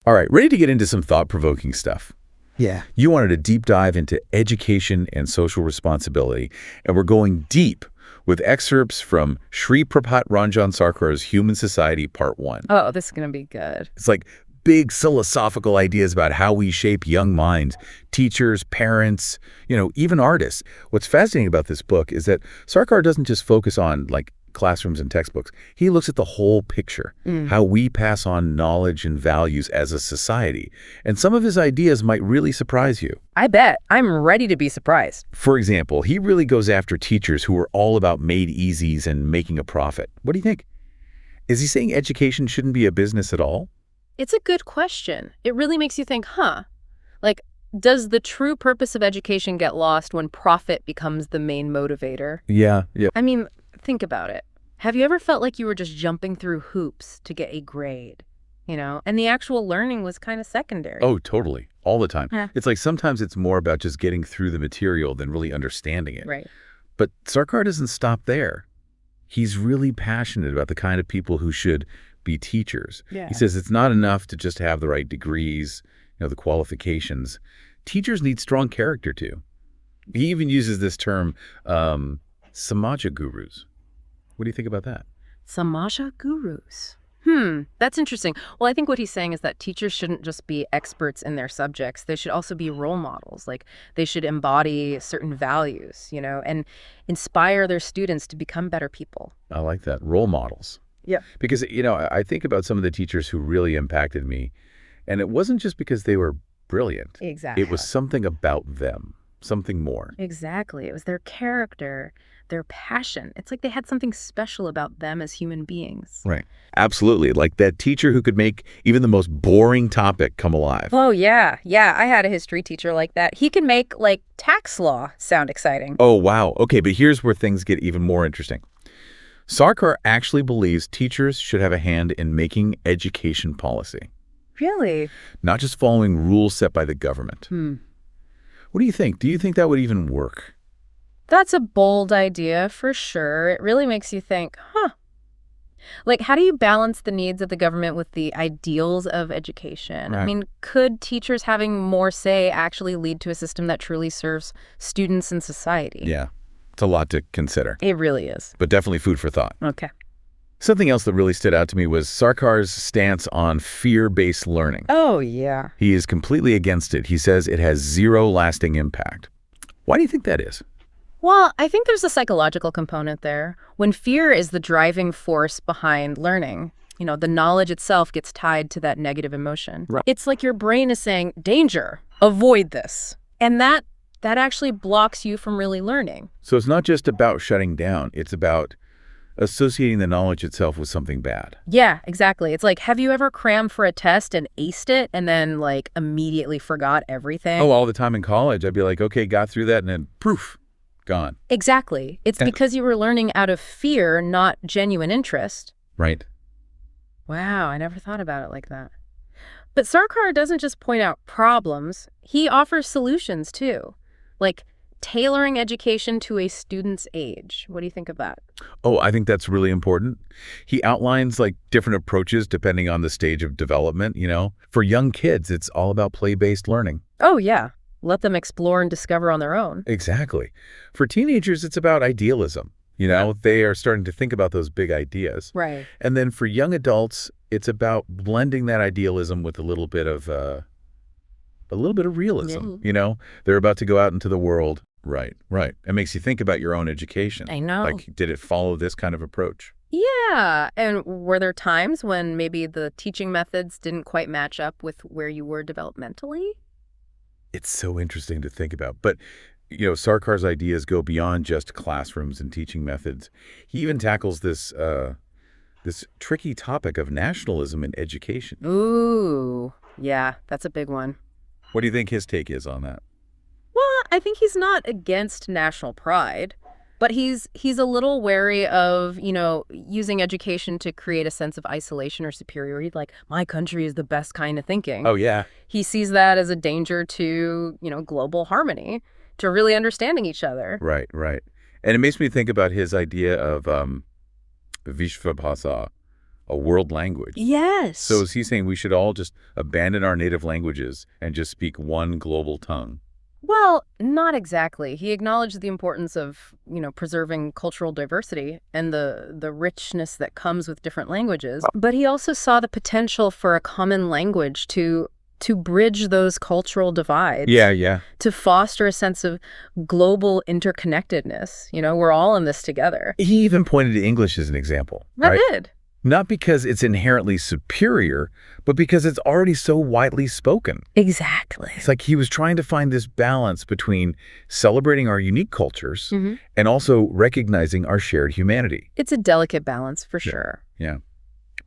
All right, ready to get into some thought-provoking stuff. Yeah. You wanted a deep dive into education and social responsibility, and we're going deep with excerpts from Shri Prabhat Ranjan Sarkar's Human Society Part 1. Oh, this is going to be good. It's like big philosophical ideas about how we shape young minds, teachers, parents, even artists. What's fascinating about this book is that Sarkar doesn't just focus on classrooms and textbooks. He looks at the whole picture, how we pass on knowledge and values as a society. And some of his ideas might really surprise you. I bet. I'm ready to be surprised. For example, he really goes after teachers who are all about made easies and making a profit. What do you think? Is he saying education shouldn't be a business at all? It's a good question. It really makes you think, does the true purpose of education get lost when profit becomes the main motivator? Yeah. I mean, think about it. Have you ever felt like you were just jumping through hoops to get a grade, and the actual learning was kind of secondary? Oh, totally. All the time. Yeah. It's like sometimes it's more about just getting through the material than really understanding it. Right. But Sarkar doesn't stop there. He's really passionate about the kind of people who should be teachers. Yeah. He says it's not enough to just have the right degrees, the qualifications. Teachers need strong character too. He even uses this term, samaja gurus. What do you think about that? Samaja gurus. That's interesting. Well, I think what he's saying is that teachers shouldn't just be experts in their subjects. They should also be role models. They should embody certain values, and inspire their students to become better people. I like that. Role models. Yeah. Because, I think about some of the teachers who really impacted me, and it wasn't just because they were brilliant. Exactly. It was something about them, something more. Exactly. It was their character, their passion. It's like they had something special about them as human beings. Right. Absolutely. Like that teacher who could make even the most boring topic come alive. Oh, yeah. Yeah, I had a history teacher like that. He could make, tax law sound exciting. Oh, wow. Okay, but here's where things get even more interesting. Sarkar actually believes teachers should have a hand in making education policy. Really? Not just following rules set by the government. What do you think? Do you think that would even work? That's a bold idea, for sure. It really makes you think, how do you balance the needs of the government with the ideals of education? Right. I mean, could teachers having more say actually lead to a system that truly serves students and society? Yeah, it's a lot to consider. It really is. But definitely food for thought. Okay. Something else that really stood out to me was Sarkar's stance on fear-based learning. Oh, yeah. He is completely against it. He says it has zero lasting impact. Why do you think that is? Well, I think there's a psychological component there. When fear is the driving force behind learning, the knowledge itself gets tied to that negative emotion. Right. It's like your brain is saying, danger, avoid this. And that actually blocks you from really learning. So it's not just about shutting down. It's about associating the knowledge itself with something bad. Yeah, exactly. It's like, have you ever crammed for a test and aced it and then immediately forgot everything? Oh, all the time in college, I'd be like, okay, got through that, and then poof, gone. Exactly. It's because you were learning out of fear, not genuine interest. Right. Wow, I never thought about it like that. But Sarkar doesn't just point out problems. He offers solutions, too. Tailoring education to a student's age. What do you think of that? Oh, I think that's really important. He outlines different approaches depending on the stage of development, For young kids, it's all about play-based learning. Oh, yeah. Let them explore and discover on their own. Exactly. For teenagers, it's about idealism. They are starting to think about those big ideas. Right. And then for young adults, it's about blending that idealism with a little bit of realism. Yeah. They're about to go out into the world. Right. It makes you think about your own education. I know. Did it follow this kind of approach? Yeah. And were there times when maybe the teaching methods didn't quite match up with where you were developmentally? It's so interesting to think about. But, Sarkar's ideas go beyond just classrooms and teaching methods. He even tackles this tricky topic of nationalism in education. Ooh, yeah, that's a big one. What do you think his take is on that? Well, I think he's not against national pride, but he's a little wary of, using education to create a sense of isolation or superiority, like my country is the best kind of thinking. Oh, yeah. He sees that as a danger to, global harmony, to really understanding each other. Right. And it makes me think about his idea of Vishvabhasa, a world language. Yes. So is he saying we should all just abandon our native languages and just speak one global tongue? Well, not exactly. He acknowledged the importance of, preserving cultural diversity and the richness that comes with different languages. But he also saw the potential for a common language to bridge those cultural divides. Yeah. To foster a sense of global interconnectedness. We're all in this together. He even pointed to English as an example. I right? did. Not because it's inherently superior, but because it's already so widely spoken. Exactly. It's like he was trying to find this balance between celebrating our unique cultures and also recognizing our shared humanity. It's a delicate balance for sure. Yeah.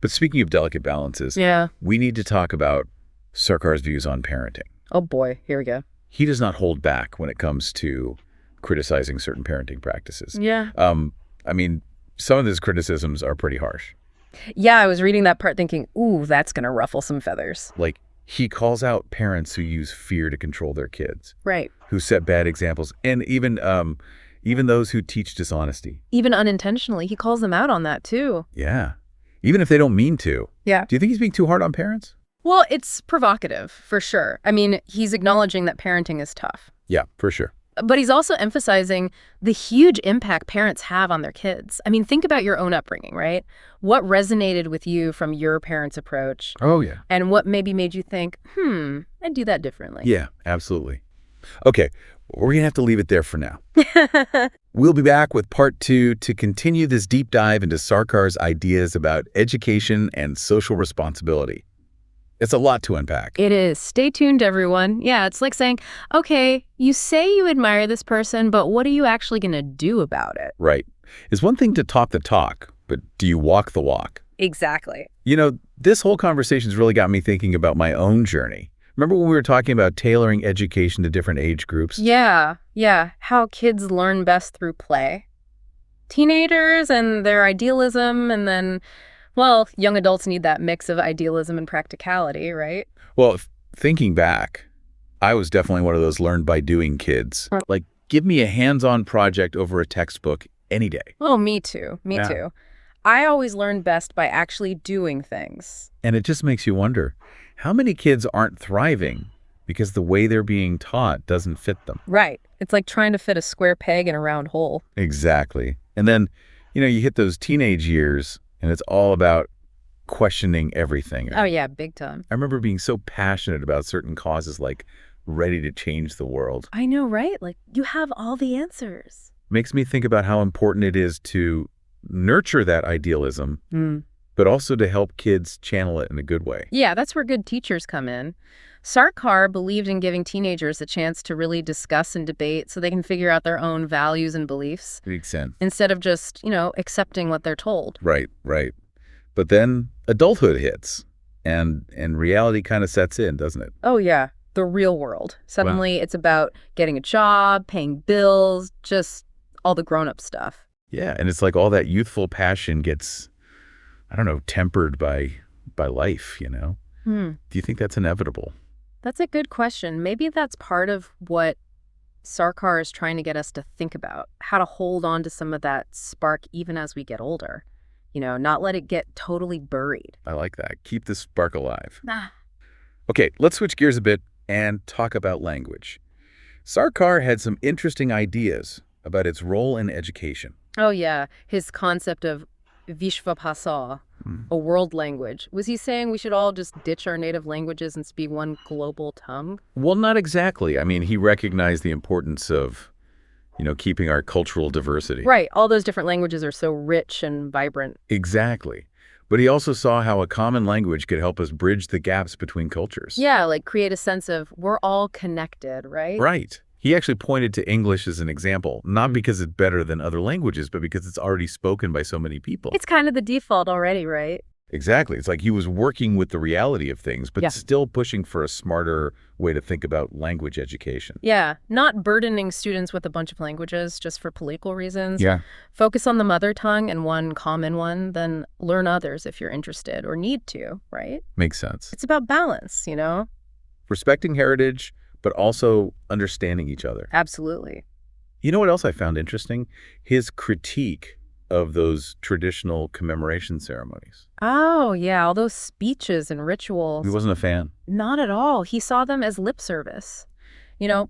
But speaking of delicate balances, Yeah. we need to talk about Sarkar's views on parenting. Oh boy, here we go. He does not hold back when it comes to criticizing certain parenting practices. Yeah. I mean, some of his criticisms are pretty harsh. Yeah, I was reading that part thinking, ooh, that's going to ruffle some feathers. Like, he calls out parents who use fear to control their kids. Right. Who set bad examples, and even those who teach dishonesty. Even unintentionally, he calls them out on that too. Yeah. Even if they don't mean to. Yeah. Do you think he's being too hard on parents? Well, it's provocative, for sure. I mean, he's acknowledging that parenting is tough. Yeah, for sure. But he's also emphasizing the huge impact parents have on their kids. I mean, think about your own upbringing, right? What resonated with you from your parents' approach? Oh, yeah. And what maybe made you think, I'd do that differently. Yeah, absolutely. Okay, we're going to have to leave it there for now. We'll be back with part 2 to continue this deep dive into Sarkar's ideas about education and social responsibility. It's a lot to unpack. It is. Stay tuned, everyone. Yeah, it's like saying, okay, you say you admire this person, but what are you actually going to do about it? Right. It's one thing to talk the talk, but do you walk the walk? Exactly. This whole conversation's really got me thinking about my own journey. Remember when we were talking about tailoring education to different age groups? Yeah. How kids learn best through play. Teenagers and their idealism, and then, well, young adults need that mix of idealism and practicality, right? Well, thinking back, I was definitely one of those learn by doing kids. Like, give me a hands-on project over a textbook any day. Oh, me too. Me too. I always learn best by actually doing things. And it just makes you wonder, how many kids aren't thriving because the way they're being taught doesn't fit them? Right. It's like trying to fit a square peg in a round hole. Exactly. And then, you hit those teenage years, and it's all about questioning everything. Oh, yeah, big time. I remember being so passionate about certain causes, like ready to change the world. I know, right? Like, you have all the answers. Makes me think about how important it is to nurture that idealism, but also to help kids channel it in a good way. Yeah, that's where good teachers come in. Sarkar believed in giving teenagers a chance to really discuss and debate so they can figure out their own values and beliefs. Makes sense. Instead of just, accepting what they're told. Right. But then adulthood hits, and reality kind of sets in, doesn't it? Oh, yeah. The real world. Suddenly It's about getting a job, paying bills, just all the grown-up stuff. Yeah, and it's like all that youthful passion gets, tempered by life, Do you think that's inevitable? That's a good question. Maybe that's part of what Sarkar is trying to get us to think about, how to hold on to some of that spark even as we get older. Not let it get totally buried. I like that. Keep the spark alive. Ah. Okay, let's switch gears a bit and talk about language. Sarkar had some interesting ideas about its role in education. Oh, yeah. His concept of Vishvabhasa, a world language. Was he saying we should all just ditch our native languages and speak one global tongue? Well, not exactly. I mean, he recognized the importance of, keeping our cultural diversity. Right. All those different languages are so rich and vibrant. Exactly. But he also saw how a common language could help us bridge the gaps between cultures. Yeah, like create a sense of we're all connected, right? Right. He actually pointed to English as an example, not because it's better than other languages, but because it's already spoken by so many people. It's kind of the default already, right? Exactly. It's like he was working with the reality of things, but still pushing for a smarter way to think about language education. Yeah, not burdening students with a bunch of languages just for political reasons. Yeah. Focus on the mother tongue and one common one, then learn others if you're interested or need to, right? Makes sense. It's about balance, Respecting heritage, but also understanding each other. Absolutely. You know what else I found interesting? His critique of those traditional commemoration ceremonies. Oh, yeah, all those speeches and He rituals. wasn't a fan. Not at all. He saw them as lip service.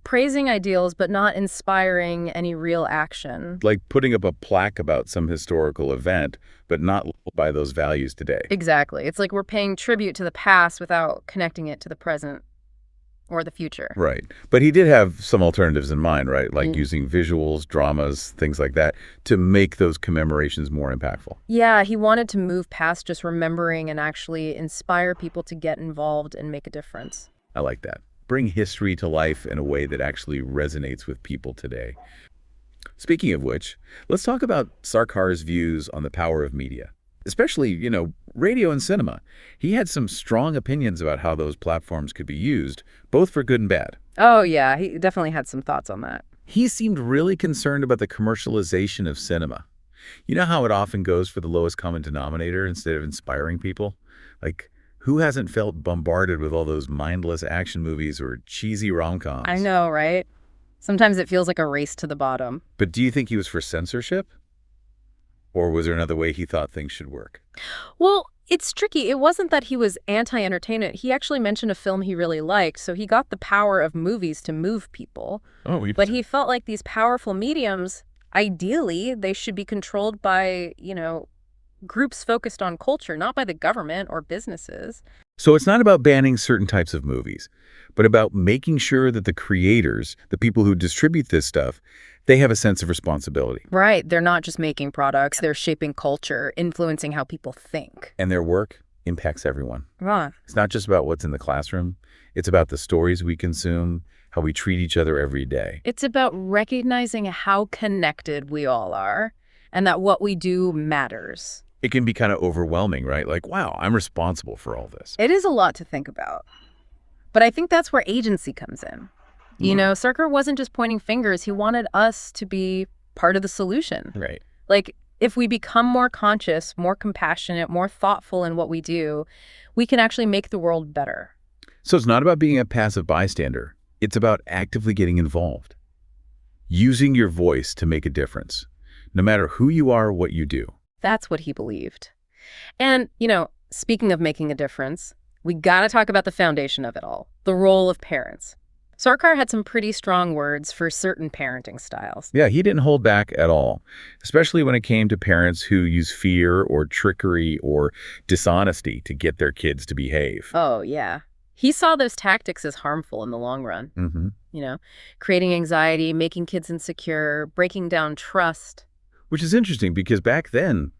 Praising ideals, but not inspiring any real action. Like putting up a plaque about some historical event, but not lived by those values today. Exactly. It's like we're paying tribute to the past without connecting it to the present or the future. Right. But he did have some alternatives in mind, right? Like Mm. using visuals, dramas, things like that to make those commemorations more impactful. Yeah, he wanted to move past just remembering and actually inspire people to get involved and make a difference. I like that. Bring history to life in a way that actually resonates with people today. Speaking of which, let's talk about Sarkar's views on the power of media, especially, radio and cinema. He had some strong opinions about how those platforms could be used, both for good and bad. Oh, yeah, he definitely had some thoughts on that. He seemed really concerned about the commercialization of cinema. You know how it often goes for the lowest common denominator instead of inspiring people? Like, who hasn't felt bombarded with all those mindless action movies or cheesy rom-coms? I know, right? Sometimes it feels like a race to the bottom. But do you think he was for censorship? Or was there another way he thought things should work? Well, it's tricky. It wasn't that he was anti-entertainment. He actually mentioned a film he really liked, so he got the power of movies to move people. But he felt like these powerful mediums, ideally, they should be controlled by, groups focused on culture, not by the government or businesses. So it's not about banning certain types of movies, but about making sure that the creators, the people who distribute this stuff, they have a sense of responsibility. Right. They're not just making products. They're shaping culture, influencing how people think. And their work impacts everyone. Right. It's not just about what's in the classroom. It's about the stories we consume, how we treat each other every day. It's about recognizing how connected we all are and that what we do matters. It can be kind of overwhelming, right? Like, wow, I'm responsible for all this. It is a lot to think about. But I think that's where agency comes in. Sarkar wasn't just pointing fingers. He wanted us to be part of the solution. Right. Like, if we become more conscious, more compassionate, more thoughtful in what we do, we can actually make the world better. So it's not about being a passive bystander. It's about actively getting involved. Using your voice to make a difference, no matter who you are or what you do. That's what he believed. And, speaking of making a difference, we got to talk about the foundation of it all, the role of parents. Sarkar had some pretty strong words for certain parenting styles. Yeah, he didn't hold back at all, especially when it came to parents who use fear or trickery or dishonesty to get their kids to behave. Oh, yeah. He saw those tactics as harmful in the long run. Mm-hmm. Creating anxiety, making kids insecure, breaking down trust. Which is interesting because back then,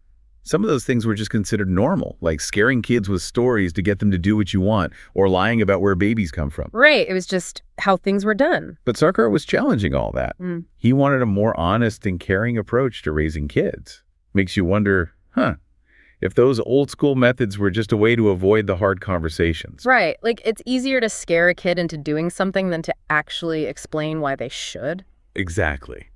some of those things were just considered normal, like scaring kids with stories to get them to do what you want or lying about where babies come from. Right. It was just how things were done. But Sarkar was challenging all that. He wanted a more honest and caring approach to raising kids. Makes you wonder, if those old school methods were just a way to avoid the hard conversations. Right. Like, it's easier to scare a kid into doing something than to actually explain why they should. Exactly.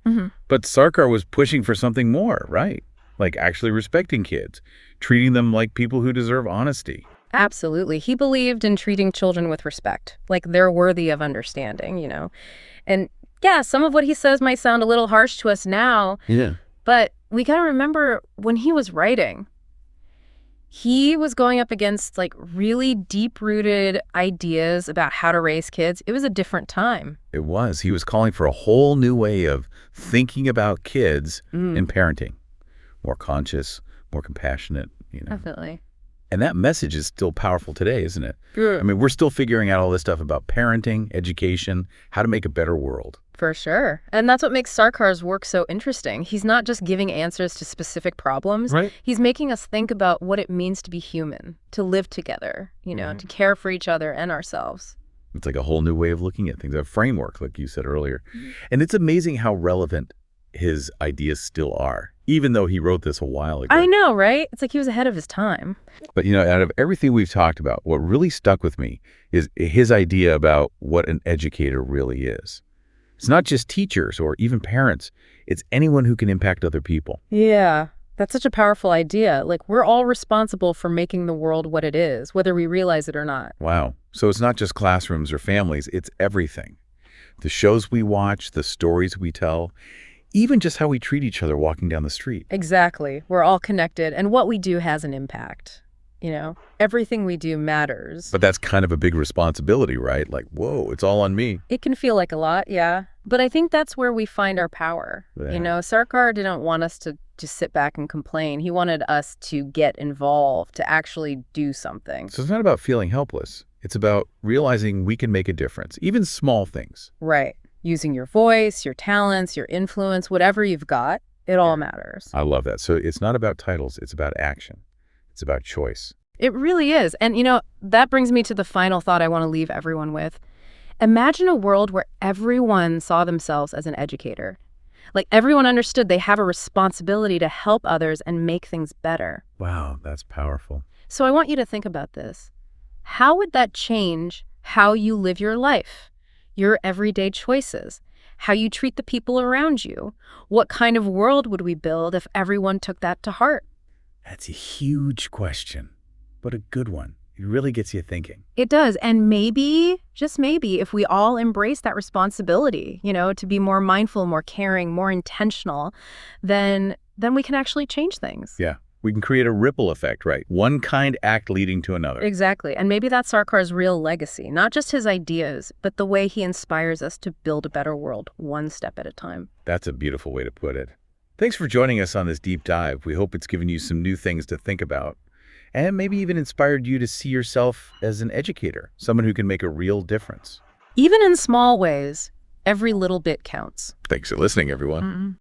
But Sarkar was pushing for something more, right? Like actually respecting kids, treating them like people who deserve honesty. Absolutely. He believed in treating children with respect, like they're worthy of understanding, And yeah, some of what he says might sound a little harsh to us now. Yeah. But we got to remember when he was writing, he was going up against really deep-rooted ideas about how to raise kids. It was a different time. It was. He was calling for a whole new way of thinking about kids and parenting. More conscious, more compassionate, Definitely. And that message is still powerful today, isn't it? Yeah. I mean, we're still figuring out all this stuff about parenting, education, how to make a better world. For sure. And that's what makes Sarkar's work so interesting. He's not just giving answers to specific problems. Right. He's making us think about what it means to be human, to live together, to care for each other and ourselves. It's like a whole new way of looking at things, a framework, like you said earlier. And it's amazing how relevant his ideas still are, even though he wrote this a while ago. I know, right? It's like he was ahead of his time. But, out of everything we've talked about, what really stuck with me is his idea about what an educator really is. It's not just teachers or even parents. It's anyone who can impact other people. Yeah, that's such a powerful idea. We're all responsible for making the world what it is, whether we realize it or not. Wow. So it's not just classrooms or families. It's everything. The shows we watch, the stories we tell, even just how we treat each other walking down the street. Exactly. We're all connected, and what we do has an impact. Everything we do matters. But that's kind of a big responsibility, right? Like, whoa, it's all on me. It can feel like a lot, yeah. But I think that's where we find our power. Yeah. Sarkar didn't want us to just sit back and complain. He wanted us to get involved, to actually do something. So it's not about feeling helpless. It's about realizing we can make a difference, even small things. Right. Using your voice, your talents, your influence, whatever you've got, it all matters. I love that. So it's not about titles, it's about action. It's about choice. It really is. And, that brings me to the final thought I want to leave everyone with. Imagine a world where everyone saw themselves as an educator. Like everyone understood they have a responsibility to help others and make things better. Wow, that's powerful. So I want you to think about this. How would that change how you live your life, your everyday choices, how you treat the people around you? What kind of world would we build if everyone took that to heart? That's a huge question, but a good one. It really gets you thinking. It does. And maybe, just maybe, if we all embrace that responsibility, to be more mindful, more caring, more intentional, then we can actually change things. Yeah. We can create a ripple effect, right? One kind act leading to another. Exactly. And maybe that's Sarkar's real legacy, not just his ideas, but the way he inspires us to build a better world, one step at a time. That's a beautiful way to put it. Thanks for joining us on this deep dive. We hope it's given you some new things to think about and maybe even inspired you to see yourself as an educator, someone who can make a real difference. Even in small ways, every little bit counts. Thanks for listening, everyone.